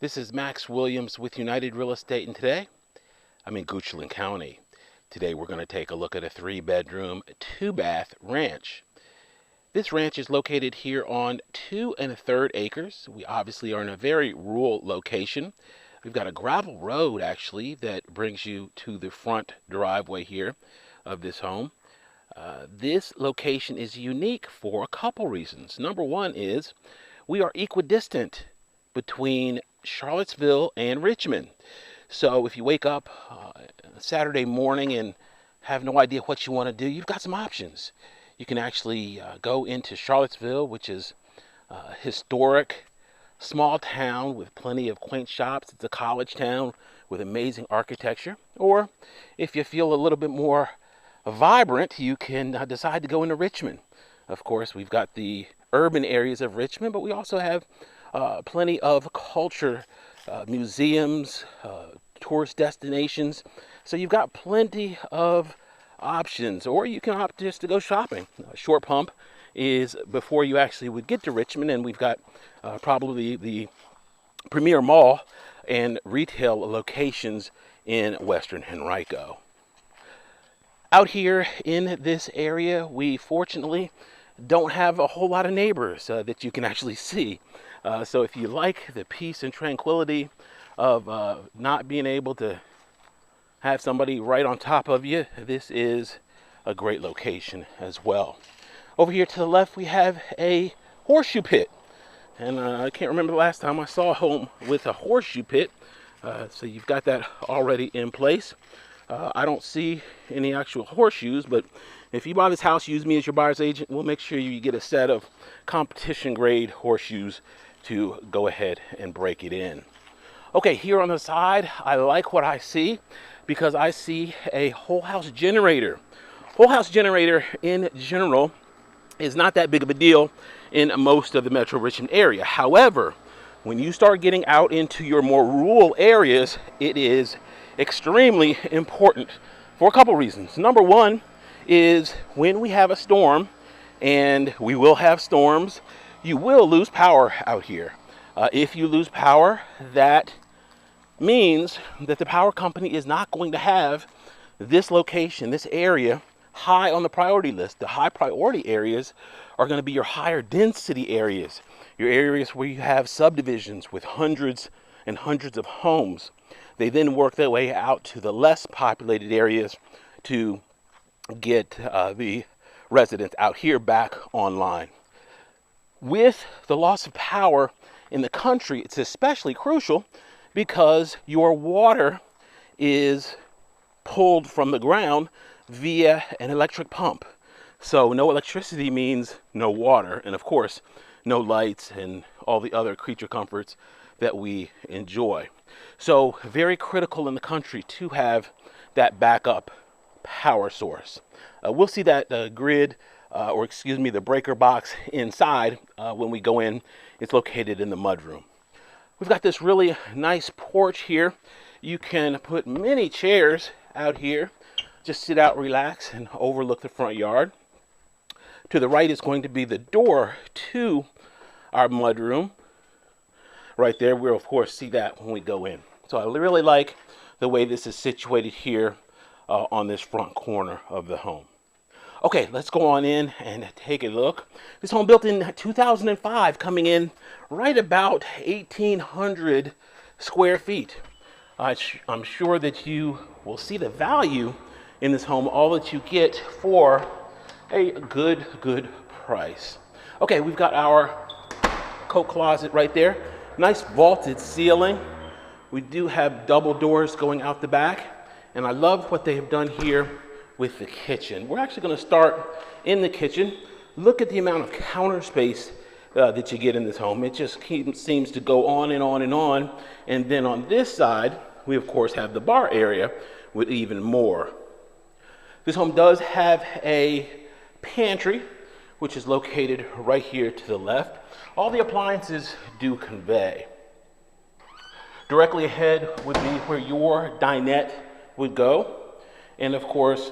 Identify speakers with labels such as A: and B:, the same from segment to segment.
A: This is Max Williams with United Real Estate, and today I'm in Goochland County. Today we're going to take a look at a 3-bedroom, 2-bath ranch. This ranch is located here on 2 1/3 acres. We obviously are in a very rural location. We've got a gravel road actually that brings you to the front driveway here of this home. This location is unique for a couple reasons. Number one is we are equidistant between Charlottesville and Richmond. So if you wake up Saturday morning and have no idea what you want to do, you've got some options. You can actually go into Charlottesville, which is a historic small town with plenty of quaint shops. It's a college town with amazing architecture. Or if you feel a little bit more vibrant, you can decide to go into Richmond. Of course, we've got the urban areas of Richmond, but we also have plenty of culture, museums, tourist destinations. So you've got plenty of options, or you can opt just to go shopping. A short pump is before you actually would get to Richmond, and we've got probably the premier mall and retail locations in Western Henrico. Out here in this area, we fortunately don't have a whole lot of neighbors that you can actually see. So if you like the peace and tranquility of not being able to have somebody right on top of you, this is a great location as well. Over here to the left, we have a horseshoe pit. And I can't remember the last time I saw a home with a horseshoe pit. So you've got that already in place. I don't see any actual horseshoes, but if you buy this house, use me as your buyer's agent. We'll make sure you get a set of competition grade horseshoes to go ahead and break it in. Okay, here on the side, I like what I see because I see a whole house generator. Whole house generator in general is not that big of a deal in most of the Metro Richmond area. However, when you start getting out into your more rural areas, it is extremely important for a couple reasons. Number one is when we have a storm, and we will have storms, you will lose power out here. If you lose power, that means that the power company is not going to have this location, this area, high on the priority list. The high priority areas are going to be your higher density areas, your areas where you have subdivisions with hundreds and hundreds of homes. They then work their way out to the less populated areas to get the residents out here back online. With the loss of power in the country, it's especially crucial because your water is pulled from the ground via an electric pump. So no electricity means no water, and of course, no lights and all the other creature comforts that we enjoy. So very critical in the country to have that backup power source. We'll see that the breaker box inside when we go in. It's located in the mudroom. We've got this really nice porch here. You can put many chairs out here. Just sit out, relax, and overlook the front yard. To the right is going to be the door to our mudroom. Right there, we'll of course see that when we go in. So I really like the way this is situated here on this front corner of the home. Okay, let's go on in and take a look. This home built in 2005, coming in right about 1,800 square feet. I'm sure that you will see the value in this home, all that you get for a good price. Okay, we've got our coat closet right there. Nice vaulted ceiling. We do have double doors going out the back, and I love what they have done here with the kitchen. We're actually going to start in the kitchen. Look at the amount of counter space that you get in this home. It just seems to go on and on and on. And then on this side, we of course have the bar area with even more. This home does have a pantry, which is located right here to the left. All the appliances do convey. Directly ahead would be where your dinette would go. And of course,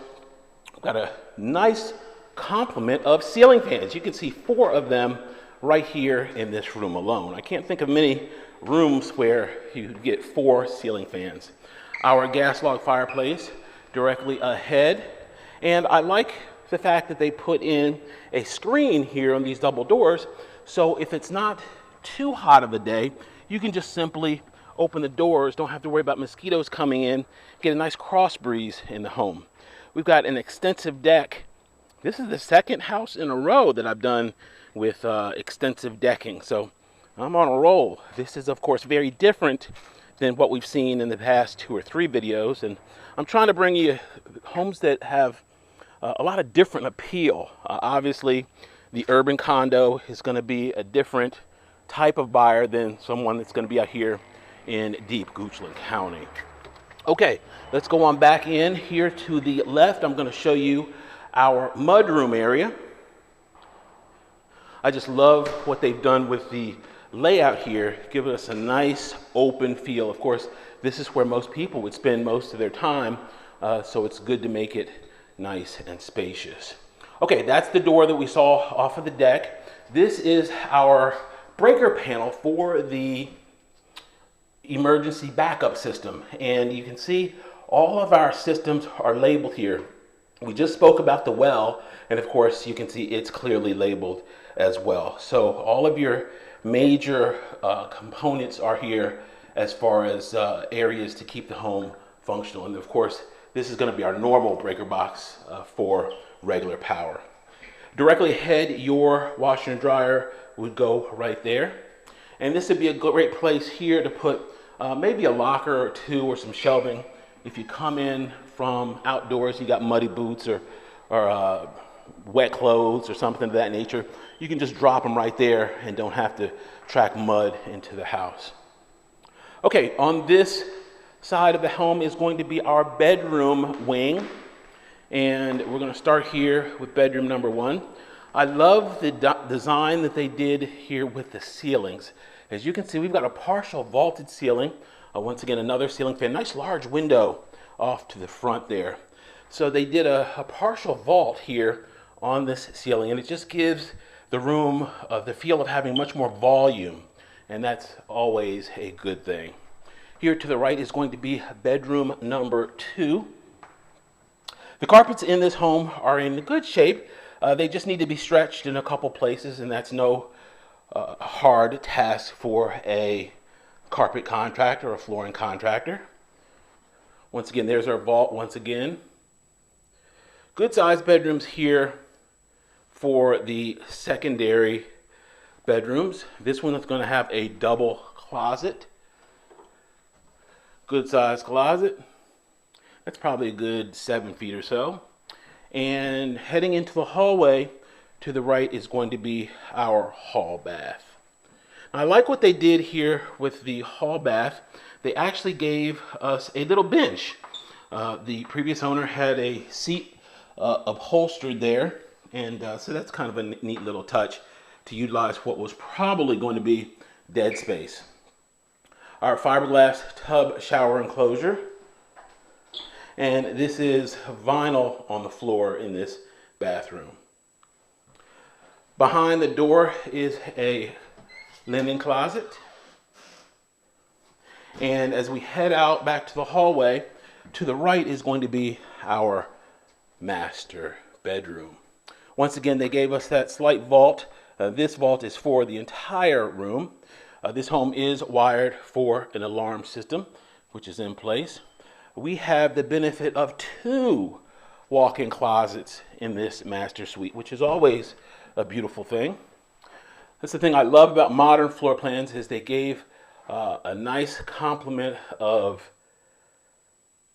A: we've got a nice complement of ceiling fans. You can see 4 of them right here in this room alone. I can't think of many rooms where you get 4 ceiling fans. Our gas log fireplace directly ahead. And I like the fact that they put in a screen here on these double doors. So if it's not too hot of a day, you can just simply open the doors, don't have to worry about mosquitoes coming in, get a nice cross breeze in the home. We've got an extensive deck. This is the second house in a row that I've done with extensive decking, so I'm on a roll. This is, of course, very different than what we've seen in the past 2 or 3 videos, and I'm trying to bring you homes that have a lot of different appeal. Obviously, the urban condo is going to be a different type of buyer than someone that's going to be out here in deep Goochland County. Okay, let's go on back in here to the left. I'm going to show you our mudroom area. I just love what they've done with the layout here, giving us a nice open feel. Of course, this is where most people would spend most of their time, so it's good to make it nice and spacious. Okay, that's the door that we saw off of the deck. This is our breaker panel for the emergency backup system, and you can see all of our systems are labeled here. We just spoke about the well, and of course you can see it's clearly labeled as well. So all of your major components are here as far as areas to keep the home functional. And of course, this is going to be our normal breaker box for regular power. Directly ahead, your washer and dryer would go right there. And this would be a great place here to put maybe a locker or 2 or some shelving. If you come in from outdoors, you got muddy boots or wet clothes or something of that nature, you can just drop them right there and don't have to track mud into the house. Okay, on this side of the home is going to be our bedroom wing, and we're going to start here with bedroom number 1. I love the design that they did here with the ceilings. As you can see, we've got a partial vaulted ceiling. Once again, another ceiling fan, nice large window off to the front there. So they did a partial vault here on this ceiling, and it just gives the room the feel of having much more volume, and that's always a good thing. Here to the right is going to be bedroom number 2. The carpets in this home are in good shape. They just need to be stretched in a couple places, and that's no hard task for a carpet contractor or a flooring contractor. Once again, there's our vault once again. Good sized bedrooms here for the secondary bedrooms. This one is going to have a double closet. Good sized closet. That's probably a good 7 feet or so. And heading into the hallway to the right is going to be our hall bath. Now, I like what they did here with the hall bath. They actually gave us a little bench. The previous owner had a seat upholstered there, and so that's kind of a neat little touch to utilize what was probably going to be dead space. Our fiberglass tub shower enclosure, and this is vinyl on the floor in this bathroom. Behind the door is a linen closet, and as we head out back to the hallway, to the right is going to be our master bedroom. Once again, they gave us that slight vault. This vault is for the entire room. This home is wired for an alarm system, which is in place. We have the benefit of 2 walk-in closets in this master suite, which is always a beautiful thing. That's the thing I love about modern floor plans, is they gave a nice complement of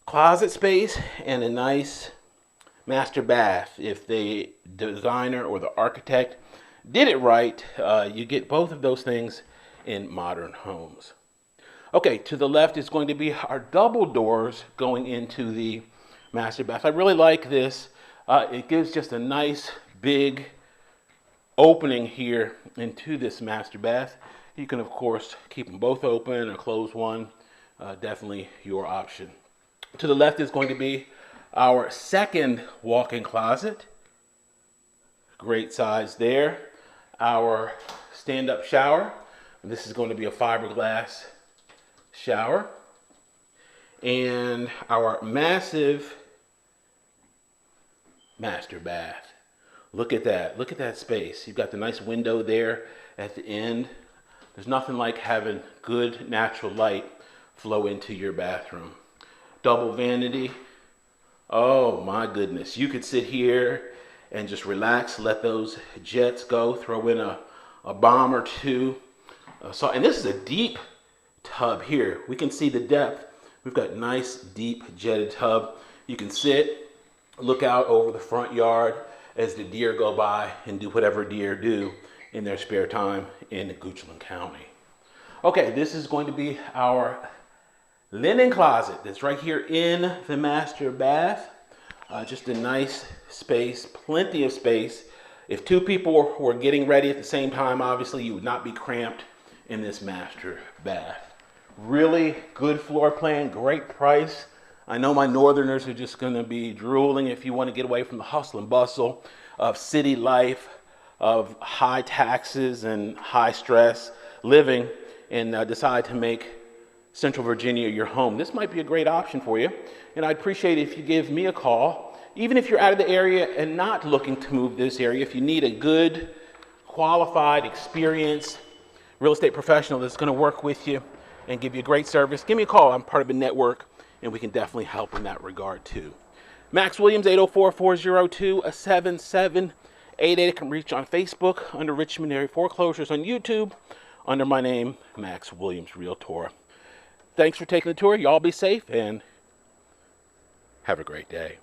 A: closet space and a nice master bath. If the designer or the architect did it right, you get both of those things in modern homes. Okay, to the left is going to be our double doors going into the master bath. I really like this. It gives just a nice big opening here into this master bath. You can, of course, keep them both open or close one. Definitely your option. To the left is going to be our second walk-in closet. Great size there. Our stand-up shower And this is going to be a fiberglass shower. And our massive master bath. Look at that. Look at that space. You've got the nice window there at the end. There's nothing like having good natural light flow into your bathroom. Double vanity. Oh my goodness. You could sit here and just relax, let those jets go, throw in a bomb or two. And this is a deep tub here. We can see the depth. We've got nice, deep jetted tub. You can sit, look out over the front yard as the deer go by and do whatever deer do in their spare time in Goochland County. Okay, this is going to be our linen closet that's right here in the master bath. Just a nice space, plenty of space. If two people were getting ready at the same time, obviously you would not be cramped in this master bath. Really good floor plan, great price. I know my northerners are just gonna be drooling if you want to get away from the hustle and bustle of city life, of high taxes and high stress living, and decide to make Central Virginia your home. This might be a great option for you, and I'd appreciate it if you give me a call. Even if you're out of the area and not looking to move this area, if you need a good, qualified, experienced real estate professional that's going to work with you and give you great service, give me a call. I'm part of a network, and we can definitely help in that regard too. Max Williams, 804-402-7788. I can reach on Facebook under Richmond Area Foreclosures, on YouTube under my name, Max Williams Realtor. Thanks for taking the tour. Y'all be safe and have a great day.